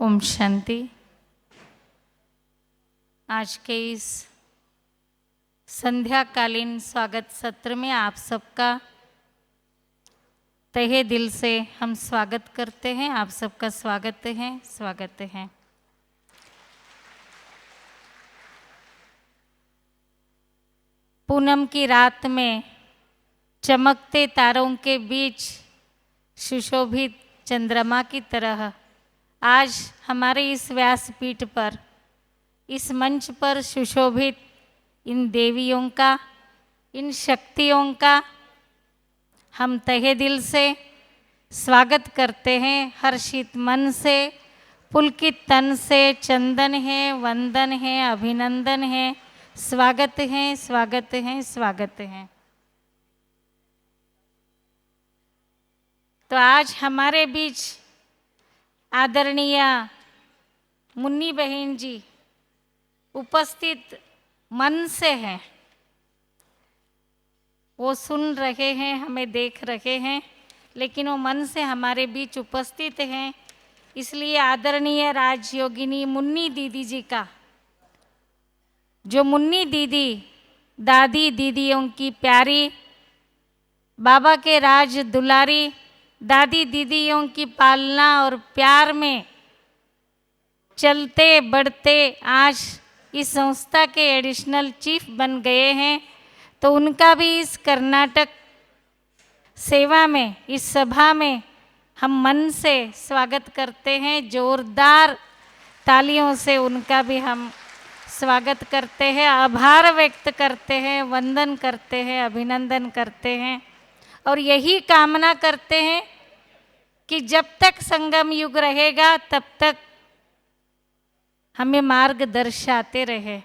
ओम शांति। आज के इस संध्याकालीन स्वागत सत्र में आप सबका तहे दिल से हम स्वागत करते हैं। आप सबका स्वागत है। पूनम की रात में चमकते तारों के बीच सुशोभित चंद्रमा की तरह आज हमारे इस व्यासपीठ पर, इस मंच पर सुशोभित इन देवियों का, इन शक्तियों का हम तहे दिल से स्वागत करते हैं। हर्षित मन से, पुलकित तन से चंदन है, वंदन है, अभिनंदन है, स्वागत है, स्वागत है, स्वागत है। तो आज हमारे बीच आदरणीय मुन्नी बहन जी उपस्थित मन से हैं। वो सुन रहे हैं, हमें देख रहे हैं, लेकिन वो मन से हमारे बीच उपस्थित हैं। इसलिए आदरणीय राजयोगिनी मुन्नी दीदी जी का, जो मुन्नी दीदी दादी दीदियों की प्यारी, बाबा के राज दुलारी दादी दीदियों की पालना और प्यार में चलते बढ़ते आज इस संस्था के एडिशनल चीफ बन गए हैं। तो उनका भी इस कर्नाटक सेवा में, इस सभा में हम मन से स्वागत करते हैं। जोरदार तालियों से उनका भी हम स्वागत करते हैं, आभार व्यक्त करते हैं, वंदन करते हैं, अभिनंदन करते हैं और यही कामना करते हैं कि जब तक संगम युग रहेगा तब तक हमें मार्ग दर्शाते रहे।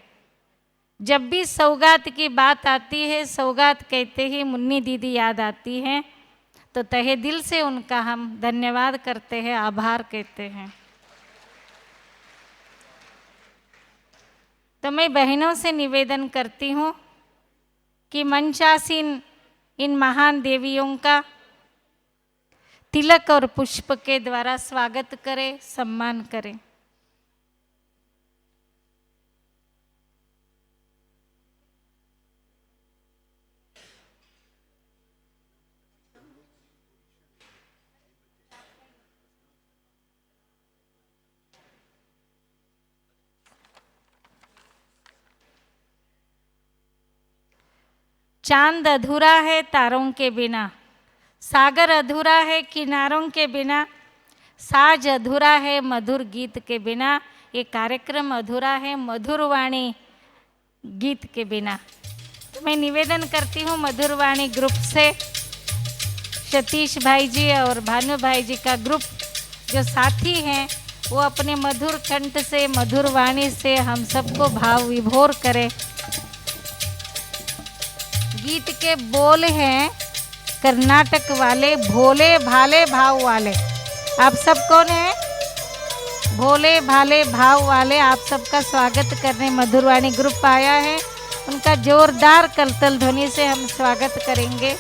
जब भी सौगात की बात आती है, सौगात कहते ही मुन्नी दीदी याद आती हैं। तो तहे दिल से उनका हम धन्यवाद करते हैं, आभार कहते हैं। तो मैं बहनों से निवेदन करती हूँ कि मंचासीन इन महान देवियों का तिलक और पुष्प के द्वारा स्वागत करें, सम्मान करें। चांद अधूरा है तारों के बिना, सागर अधूरा है किनारों के बिना, साज अधूरा है मधुर गीत के बिना, ये कार्यक्रम अधूरा है मधुर वाणी गीत के बिना। तो मैं निवेदन करती हूँ मधुर वाणी ग्रुप से, सतीश भाई जी और भानु भाई जी का ग्रुप जो साथी हैं, वो अपने मधुर कंठ से, मधुर वाणी से हम सबको भाव विभोर करें। गीत के बोल हैं कर्नाटक वाले, भोले भाले भाव वाले। आप सब कौन है? भोले भाले भाव वाले। आप सबका स्वागत करने मधुरवाणी ग्रुप आया है। उनका जोरदार करतल ध्वनि से हम स्वागत करेंगे।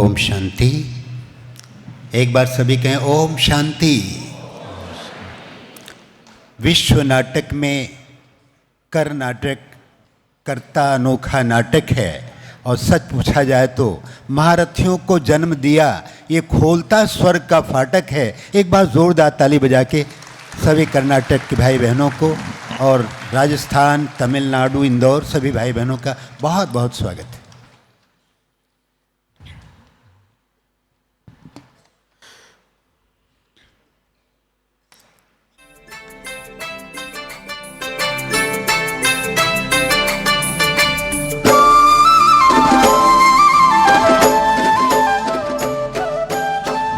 ओम शांति। एक बार सभी कहें ओम शांति। विश्व नाटक में कर्नाटक कर्ता अनोखा नाटक है और सच पूछा जाए तो महारथियों को जन्म दिया ये खोलता स्वर्ग का फाटक है। एक बार जोरदार ताली बजा के सभी कर्नाटक के भाई बहनों को और राजस्थान, तमिलनाडु, इंदौर सभी भाई बहनों का बहुत बहुत स्वागत है।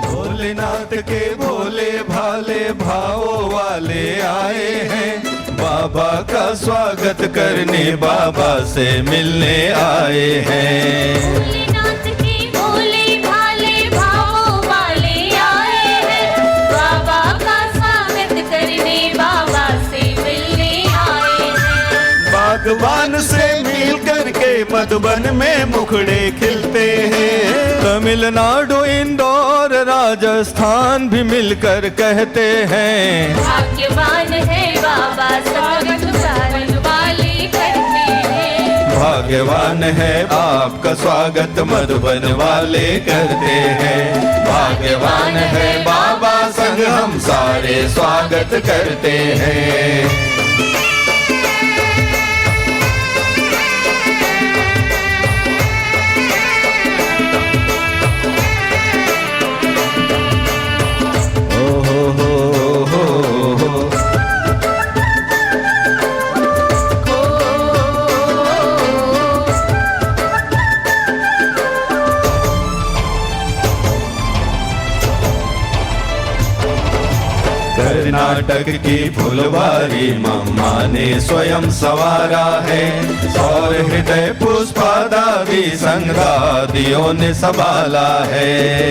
भोलेनाथ के भोले भाले भावों वाले आए हैं, बाबा का स्वागत करने बाबा से मिलने आए हैं। भोलेनाथ के भोले भाले भावों वाले आए हैं, बाबा का स्वागत करने बाबा से मिलने आए हैं। बागवान से मिल करके मधुबन में मुखड़े खिलते हैं, तमिलनाडु, इंदौर, राजस्थान भी मिलकर कहते हैं, भाग्यवान है बाबा स्वागत करने वाले करते हैं। भाग्यवान है आपका स्वागत मधुबन वाले करते हैं। भाग्यवान है बाबा संग हम सारे स्वागत करते हैं। कर्नाटक की फुलवारी मम्मा ने स्वयं सवारा है, और हृदय पुष्पादादी संगादियों ने संभाला है।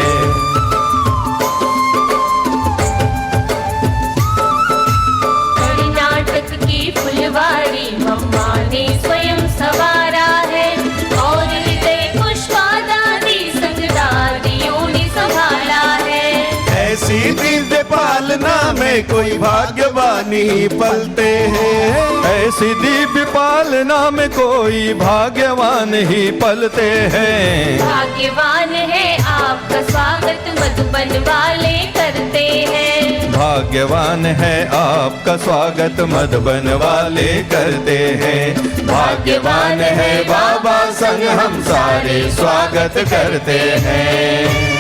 कर्नाटक की फुलवारी मम्मा ने स्वयं सवारा है, और हृदय पुष्पादादी संगदादियों ने संभाला है। ऐसी दिव्य पालना में कोई भाग्यवान ही पलते हैं, ऐसी दिव्य पालना में कोई भाग्यवान ही पलते हैं। भाग्यवान है आपका स्वागत मधुबन वाले करते हैं। भाग्यवान है आपका स्वागत मधुबन वाले करते हैं। भाग्यवान है बाबा संग हम सारे स्वागत करते हैं।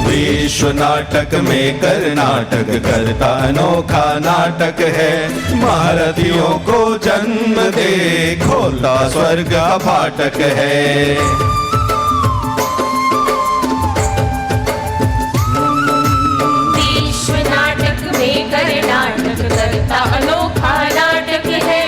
विश्व नाटक में कर्नाटक करता अनोखा नाटक है, महारथियों को जन्म दे खोलता स्वर्ग का फाटक है। विश्व नाटक में कर्नाटक करता अनोखा नाटक है,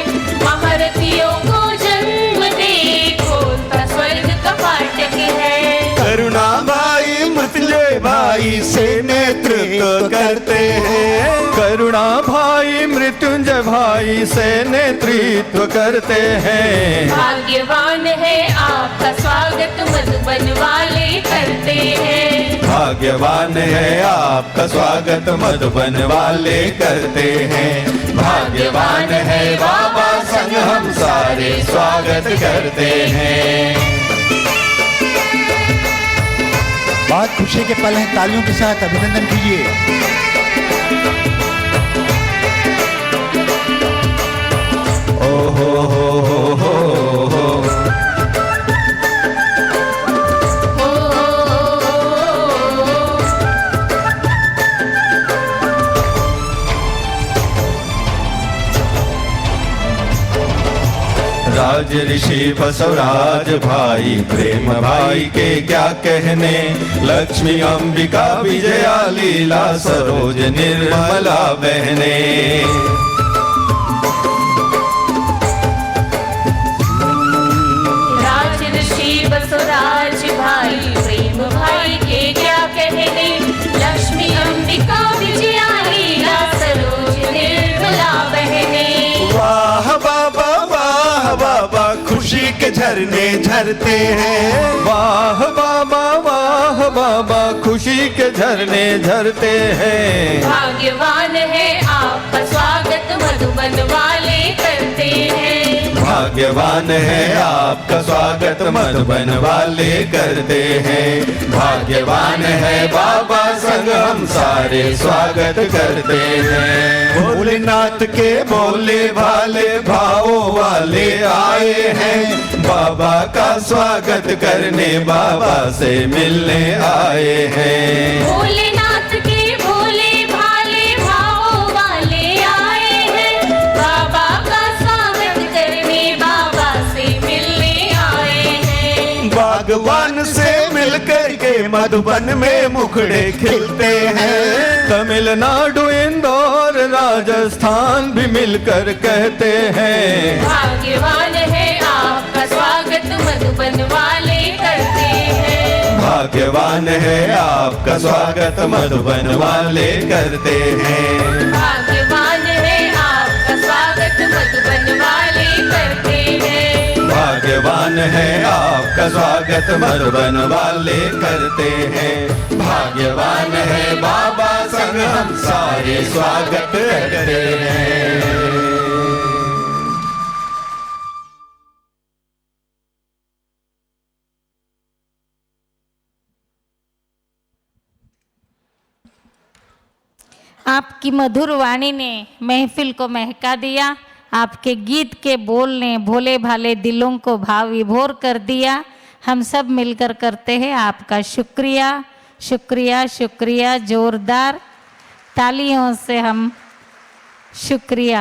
महारथियों को जन्म दे खोलता स्वर्ग का फाटक है। करुणा भाई मृत्युंजय भाई से नेतृत्व करते हैं, करुणा भाई मृत्युंजय भाई से नेतृत्व करते हैं। भाग्यवान है आपका स्वागत मधुबन वाले करते हैं। भाग्यवान है आपका स्वागत मधुबन वाले करते हैं। भाग्यवान है बाबा संग हम सारे स्वागत करते हैं। बहुत खुशी के पल हैं, तालियों के साथ अभिनंदन कीजिए। ओ हो। राज ऋषि बसवराज भाई, प्रेम भाई के क्या कहने। लक्ष्मी अंबिका विजया लीला, सरोज निर्मला बहने। राज ऋषि बसवराज भाई, प्रेम भाई के क्या कहने। लक्ष्मी अंबिका विजया लीला, सरोज निर्मला बहने। वाह बाबा खुशी के झरने झरते हैं। वाह बाबा खुशी के झरने झरते हैं। भाग्यवान है आपका स्वागत मधुबन वाले करते हैं। भाग्यवान है आपका स्वागत मधुबन वाले करते हैं। भाग्यवान है बाबा संग हम सारे स्वागत करते हैं। भोलेनाथ के भोले भाले भावों वाले आए हैं। बाबा का स्वागत करने बाबा से मिलने आए हैं। भोलेनाथ के भोले भाले भावों वाले आए हैं। बाबा का स्वागत करने बाबा से मिलने आए हैं। बागवान से मिलकर के मधुबन में मुखड़े खिलते हैं। तमिलनाडु इंदौर राजस्थान भी मिलकर कहते हैं। भाग्यवान है आपका स्वागत मधुबन वाले करते हैं। भाग्यवान है आपका स्वागत मधुबन वाले करते हैं। भाग्यवान है आपका स्वागत मधुबन वाले करते हैं। भाग्यवान है आपका स्वागत मधुबन वाले करते हैं। भाग्यवान है बाबा संग हम सारे स्वागत करते हैं। आपकी मधुर वाणी ने महफिल को महका दिया। आपके गीत के बोल ने भोले भाले दिलों को भाव विभोर कर दिया। हम सब मिलकर करते हैं आपका शुक्रिया शुक्रिया शुक्रिया। जोरदार तालियों से हम शुक्रिया।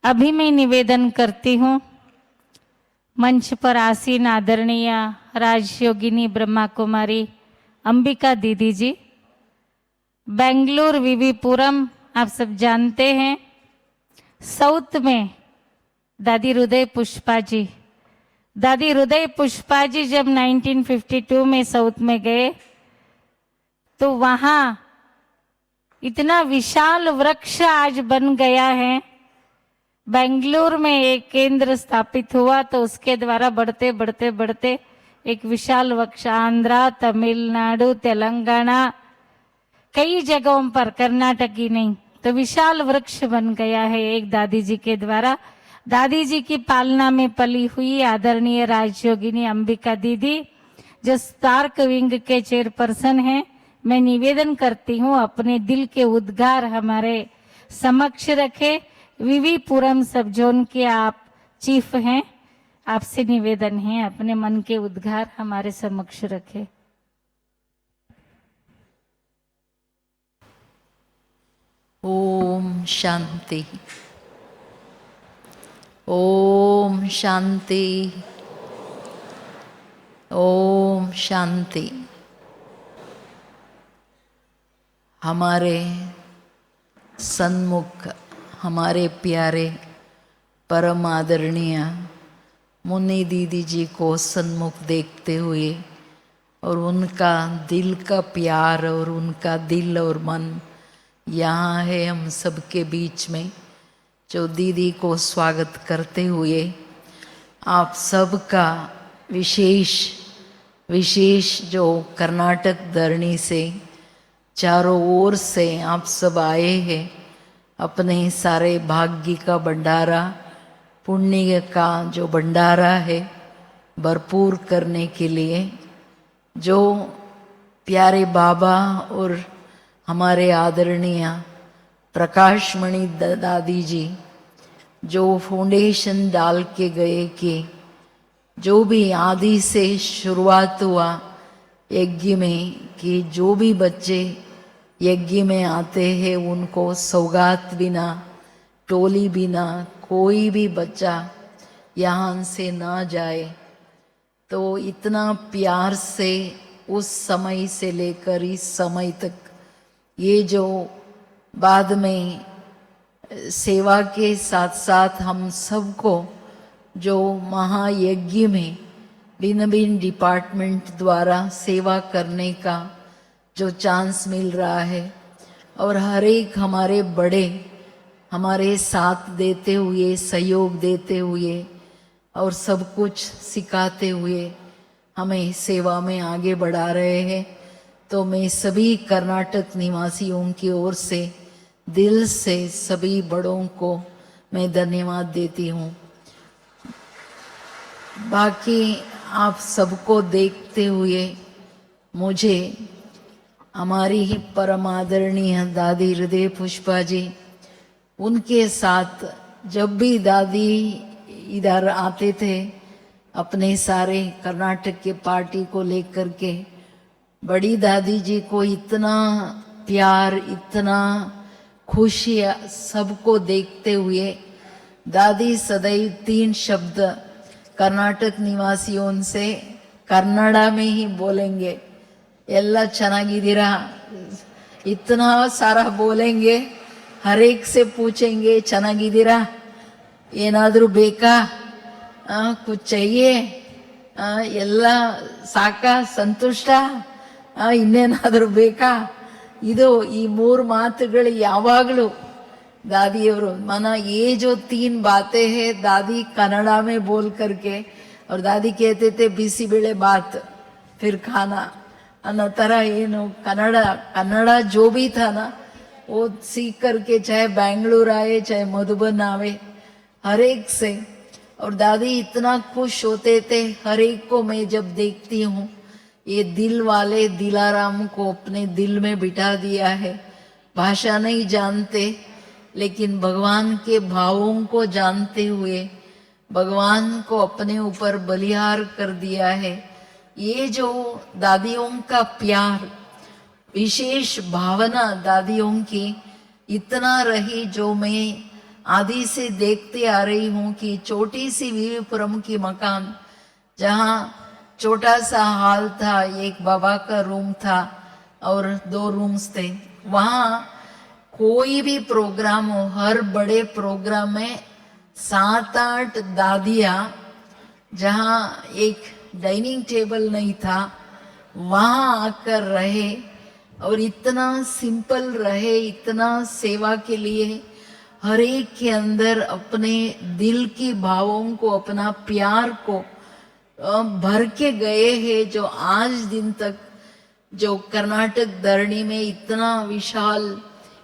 अभी मैं निवेदन करती हूँ मंच पर आसीन आदरणीय राजयोगिनी ब्रह्मा कुमारी अंबिका दीदी जी, बेंगलुरु वीवीपुरम आप सब जानते हैं। साउथ में दादी हृदय पुष्पा जी, दादी हृदय पुष्पा जी जब 1952 में साउथ में गए तो वहाँ इतना विशाल वृक्ष आज बन गया है। बेंगलुरु में एक केंद्र स्थापित हुआ तो उसके द्वारा बढ़ते बढ़ते बढ़ते एक विशाल वृक्ष आंध्रा, तमिलनाडु, तेलंगाना, कई जगहों पर, कर्नाटक ही नहीं, तो विशाल वृक्ष बन गया है एक दादी जी के द्वारा। दादी जी की पालना में पली हुई आदरणीय राजयोगिनी अंबिका दीदी जो स्पार्क विंग के चेयरपर्सन हैं, मैं निवेदन करती हूँ अपने दिल के उद्गार हमारे समक्ष रखे। वीवीपुरम सब जोन के आप चीफ हैं, आपसे निवेदन है अपने मन के उद्गार हमारे समक्ष रखे। ओम शांति, ओम शांति, ओम शांति। हमारे सन्मुख हमारे प्यारे परम आदरणीय मुन्नी दीदी जी को सन्मुख देखते हुए और उनका दिल का प्यार और उनका दिल और मन यहाँ है हम सबके बीच में, जो दीदी को स्वागत करते हुए आप सबका विशेष जो कर्नाटक धरणी से चारों ओर से आप सब आए हैं अपने सारे भाग्य का भंडारा, पुण्य का जो भंडारा है भरपूर करने के लिए। जो प्यारे बाबा और हमारे आदरणीय प्रकाशमणि दादी जी जो फाउंडेशन डाल के गए कि जो भी आदि से शुरुआत हुआ यज्ञ में कि जो भी बच्चे यज्ञ में आते हैं उनको सौगात बिना टोली बिना कोई भी बच्चा यहाँ से ना जाए। तो इतना प्यार से उस समय से लेकर इस समय तक ये जो बाद में सेवा के साथ साथ हम सबको जो महायज्ञ में भिन्न भिन्न डिपार्टमेंट द्वारा सेवा करने का जो चांस मिल रहा है और हर एक हमारे बड़े हमारे साथ देते हुए सहयोग देते हुए और सब कुछ सिखाते हुए हमें सेवा में आगे बढ़ा रहे हैं। तो मैं सभी कर्नाटक निवासियों की ओर से दिल से सभी बड़ों को मैं धन्यवाद देती हूँ। बाकी आप सबको देखते हुए मुझे हमारी ही परम आदरणीय दादी हृदय पुष्पा जी, उनके साथ जब भी दादी इधर आते थे अपने सारे कर्नाटक के पार्टी को लेकर के, बड़ी दादी जी को इतना प्यार, इतना खुशी सबको देखते हुए दादी सदैव 3 शब्द कर्नाटक निवासियों से कन्नड़ा में ही बोलेंगे, एल्ला चनागिदीरा, इतना सारा बोलेंगे। हर एक से पूछेंगे चनागिदीरा, ಏನಾದರೂ ಬೇಕಾ, कुछ चाहिए, ಎಲ್ಲ ಸಾಕ, ಸಂತುಷ್ಟ, ಇನ್ನೇನಾದರೂ ಬೇಕಾ, ಇದು ಈ 3 ಮಾತುಗಳು ಯಾವಾಗಲೂ दादियವರು माना ये जो 3 बातें हैं दादी कन्नड़ा में बोल करके, और दादी कहते थे बिसी बेले बात फिर खाना अन्ना तरह ಏನು कन्नड़ा जो भी था ना वो सीख करके चाहे बेंगलुरु आए चाहे मधुबन आवे हर एक से। और दादी इतना खुश होते थे, हर एक को मैं जब देखती हूँ, ये दिल वाले दिलाराम को अपने दिल में बिठा दिया है। भाषा नहीं जानते लेकिन भगवान के भावों को जानते हुए भगवान को अपने ऊपर बलिहार कर दिया है। ये जो दादियों का प्यार, विशेष भावना दादियों की इतना रही, जो मैं आदि से देखते आ रही हूँ कि छोटी सी वीरपुरम की मकान, जहाँ छोटा सा हॉल था, एक बाबा का रूम था और 2 रूम्स थे, वहाँ कोई भी प्रोग्राम हो, हर बड़े प्रोग्राम में 7-8 दादियाँ, जहाँ एक डाइनिंग टेबल नहीं था, वहाँ आकर रहे और इतना सिंपल रहे, इतना सेवा के लिए हर एक के अंदर अपने दिल की भावों को, अपना प्यार को भर के गए हैं। जो आज दिन तक जो कर्नाटक धरणी में इतना विशाल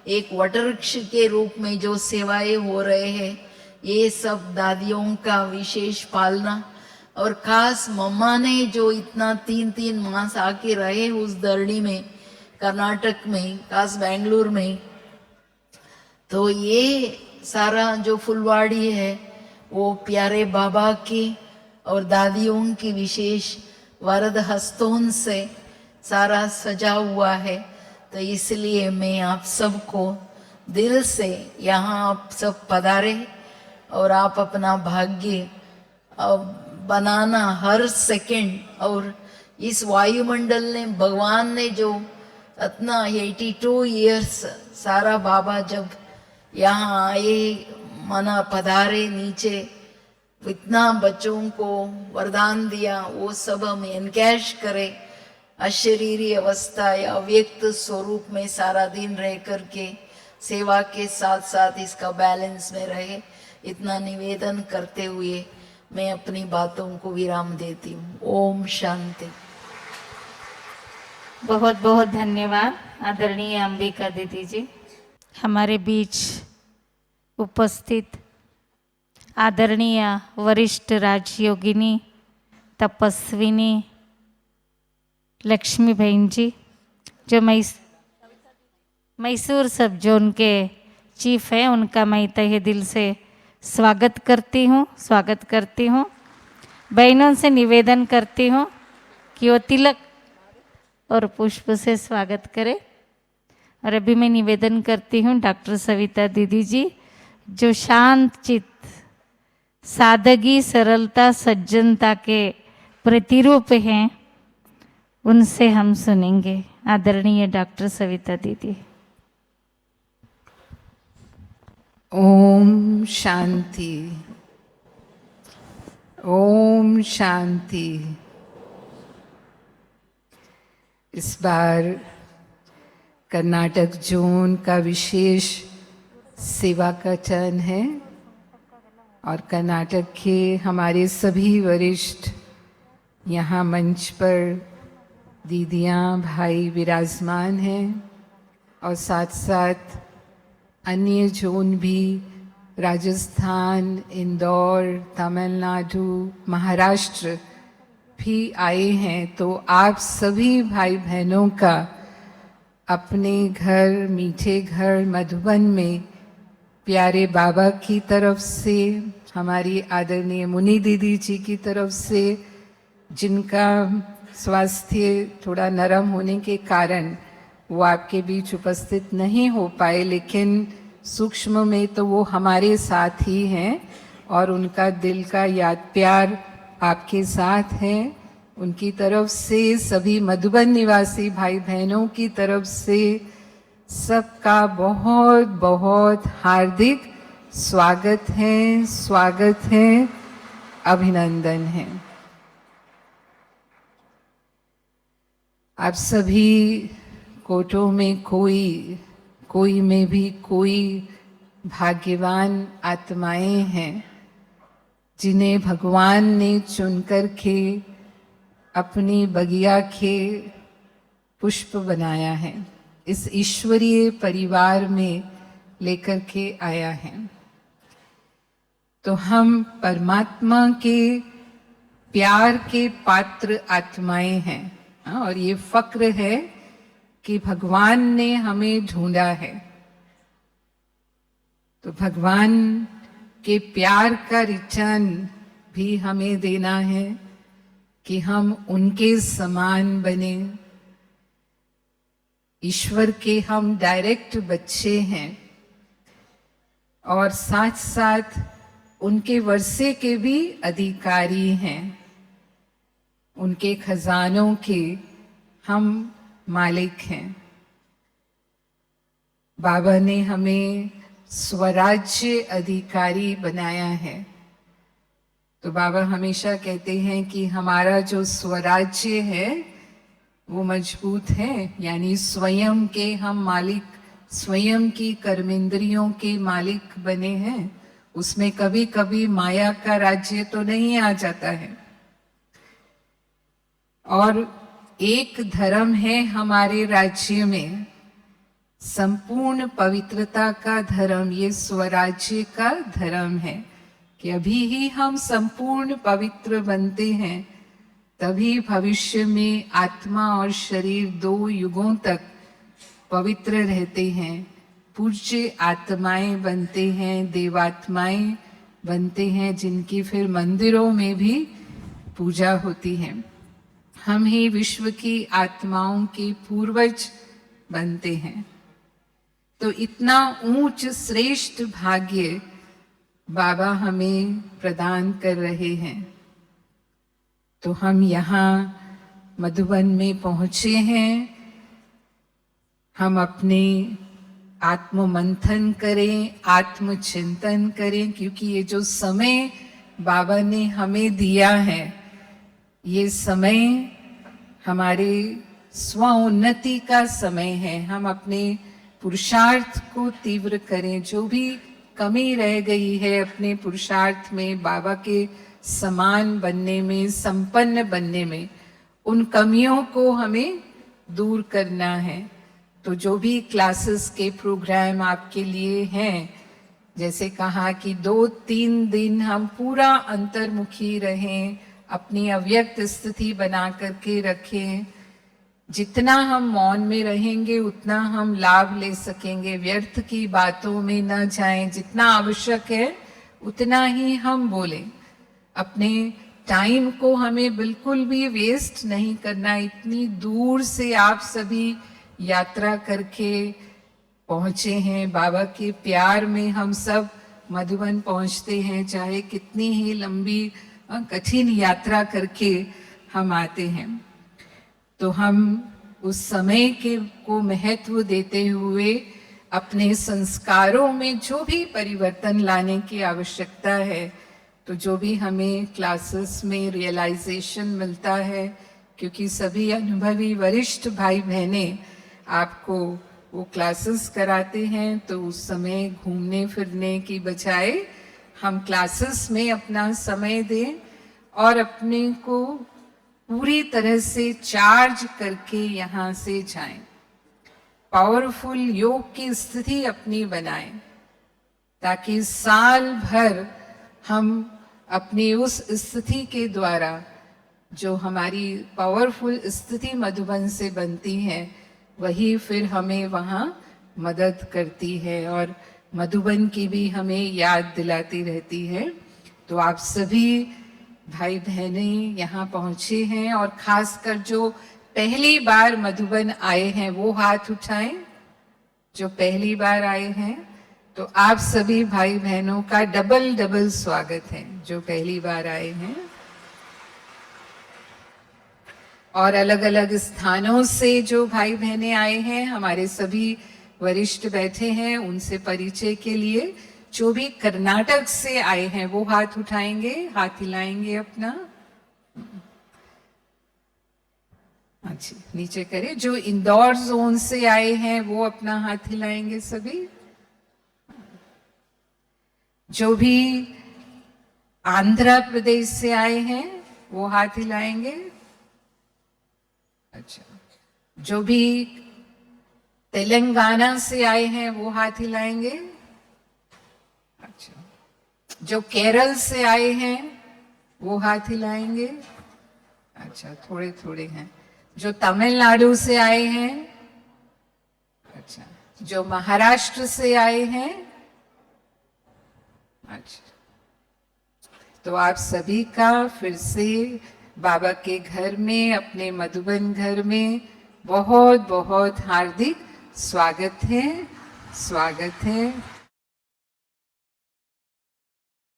एक वटवृक्ष के रूप में जो सेवाएं हो रहे हैं, ये सब दादियों का विशेष पालना। और खास मम्मा ने जो इतना 3-3 मास आके रहे उस धरणी में, कर्नाटक में, खास बेंगलुरु में, तो ये सारा जो फुलवाड़ी है वो प्यारे बाबा की और दादियों की विशेष वरद हस्तों से सारा सजा हुआ है। तो इसलिए मैं आप सबको दिल से यहाँ आप सब पधारे और आप अपना भाग्य बनाना हर सेकंड। और इस वायुमंडल ने, भगवान ने जो इतना 82 इयर्स सारा बाबा जब यहाँ आए, मना पधारे नीचे, इतना बच्चों को वरदान दिया, वो सब हम एनकैश करें अशरीरी अवस्था या अव्यक्त स्वरूप में सारा दिन रह करके सेवा के साथ साथ इसका बैलेंस में रहे, इतना निवेदन करते हुए मैं अपनी बातों को विराम देती हूँ। ओम शांति। बहुत बहुत धन्यवाद आदरणीय अंबिका दीदी जी। हमारे बीच उपस्थित आदरणीय वरिष्ठ राजयोगिनी तपस्विनी लक्ष्मी बहन जी, जो मैसूर सब जोन के चीफ हैं, उनका मैं तहे दिल से स्वागत करती हूँ। बहनों से निवेदन करती हूँ कि वो तिलक और पुष्प से स्वागत करें। और अभी मैं निवेदन करती हूँ डॉक्टर सविता दीदी जी, जो शांत चित्त, सादगी, सरलता, सज्जनता के प्रतिरूप हैं, उनसे हम सुनेंगे। आदरणीय डॉक्टर सविता दीदी। ओम शांति, ओम शांति। इस बार कर्नाटक जोन का विशेष सेवा का चरण है और कर्नाटक के हमारे सभी वरिष्ठ यहाँ मंच पर दीदियाँ भाई विराजमान हैं और साथ साथ अन्य जोन भी राजस्थान, इंदौर, तमिलनाडु, महाराष्ट्र भी आए हैं। तो आप सभी भाई बहनों का अपने घर, मीठे घर मधुबन में प्यारे बाबा की तरफ से, हमारी आदरणीय मुनि दीदी जी की तरफ से, जिनका स्वास्थ्य थोड़ा नरम होने के कारण वो आपके बीच उपस्थित नहीं हो पाए, लेकिन सूक्ष्म में तो वो हमारे साथ ही हैं और उनका दिल का याद प्यार आपके साथ है। उनकी तरफ से, सभी मधुबन निवासी भाई बहनों की तरफ से सबका बहुत बहुत हार्दिक स्वागत है, अभिनंदन है। आप सभी कोटों में कोई में भी कोई भाग्यवान आत्माएं हैं जिन्हें भगवान ने चुनकर के अपनी बगिया के पुष्प बनाया है, इस ईश्वरीय परिवार में लेकर के आया है। तो हम परमात्मा के प्यार के पात्र आत्माएं हैं और ये फक्र है कि भगवान ने हमें ढूंढा है। तो भगवान के प्यार का रिटर्न भी हमें देना है कि हम उनके समान बने। ईश्वर के हम डायरेक्ट बच्चे हैं और साथ साथ उनके वर्षे के भी अधिकारी हैं। उनके खजानों के हम मालिक हैं। बाबा ने हमें स्वराज्य अधिकारी बनाया है। तो बाबा हमेशा कहते हैं कि हमारा जो स्वराज्य है वो मजबूत है, यानी स्वयं के हम मालिक, स्वयं की कर्मेंद्रियों के मालिक बने हैं। उसमें कभी कभी माया का राज्य तो नहीं आ जाता है। और एक धर्म है हमारे राज्य में, संपूर्ण पवित्रता का धर्म, ये स्वराज्य का धर्म है कि अभी ही हम संपूर्ण पवित्र बनते हैं, तभी भविष्य में आत्मा और शरीर 2 युगों तक पवित्र रहते हैं, पूज्य आत्माएं बनते हैं, देवात्माएं बनते हैं, जिनकी फिर मंदिरों में भी पूजा होती है। हम ही विश्व की आत्माओं के पूर्वज बनते हैं। तो इतना ऊंच श्रेष्ठ भाग्य बाबा हमें प्रदान कर रहे हैं। तो हम यहाँ मधुबन में पहुँचे हैं। हम अपने आत्म मंथन करें, आत्मचिंतन करें, क्योंकि ये जो समय बाबा ने हमें दिया है, ये समय हमारे स्वोन्नति का समय है। हम अपने पुरुषार्थ को तीव्र करें। जो भी कमी रह गई है अपने पुरुषार्थ में, बाबा के समान बनने में, संपन्न बनने में, उन कमियों को हमें दूर करना है। तो जो भी क्लासेस के प्रोग्राम आपके लिए हैं, जैसे कहा कि 2-3 दिन हम पूरा अंतर्मुखी रहें, अपनी अव्यक्त स्थिति बना करके रखें। जितना हम मौन में रहेंगे उतना हम लाभ ले सकेंगे, व्यर्थ की बातों में न जाएं। जितना आवश्यक है उतना ही हम बोलें। अपने टाइम को हमें बिल्कुल भी वेस्ट नहीं करना। इतनी दूर से आप सभी यात्रा करके पहुँचे हैं, बाबा के प्यार में हम सब मधुबन पहुंचते हैं, चाहे कितनी ही लंबी कठिन यात्रा करके हम आते हैं, तो हम उस समय के को महत्व देते हुए अपने संस्कारों में जो भी परिवर्तन लाने की आवश्यकता है, तो जो भी हमें क्लासेस में रियलाइजेशन मिलता है, क्योंकि सभी अनुभवी वरिष्ठ भाई बहनें आपको वो क्लासेस कराते हैं, तो उस समय घूमने फिरने की बजाय हम क्लासेस में अपना समय दें और अपने को पूरी तरह से चार्ज करके यहाँ से जाएं। पावरफुल योग की स्थिति अपनी बनाएं, ताकि साल भर हम अपनी उस स्थिति के द्वारा, जो हमारी पावरफुल स्थिति मधुबन से बनती है, वही फिर हमें वहाँ मदद करती है और मधुबन की भी हमें याद दिलाती रहती है। तो आप सभी भाई बहनें यहाँ पहुँचे हैं, और खासकर जो पहली बार मधुबन आए हैं वो हाथ उठाएं। जो पहली बार आए हैं, तो आप सभी भाई बहनों का डबल स्वागत है जो पहली बार आए हैं। और अलग अलग स्थानों से जो भाई बहनें आए हैं, हमारे सभी वरिष्ठ बैठे हैं, उनसे परिचय के लिए जो भी कर्नाटक से आए हैं वो हाथ उठाएंगे, हाथ हिलाएंगे अपना। अच्छा, नीचे करें। जो इंदौर जोन से आए हैं वो अपना हाथ हिलाएंगे सभी। जो भी आंध्र प्रदेश से आए हैं वो हाथ हिलाएंगे। अच्छा, जो भी तेलंगाना से आए हैं वो हाथ हिलाएंगे। अच्छा, जो केरल से आए हैं वो हाथ हिलाएंगे। अच्छा, थोड़े थोड़े हैं। जो तमिलनाडु से आए हैं, अच्छा, जो महाराष्ट्र से आए हैं, अच्छा, तो आप सभी का फिर से बाबा के घर में, अपने मधुबन घर में बहुत बहुत हार्दिक स्वागत है, स्वागत है।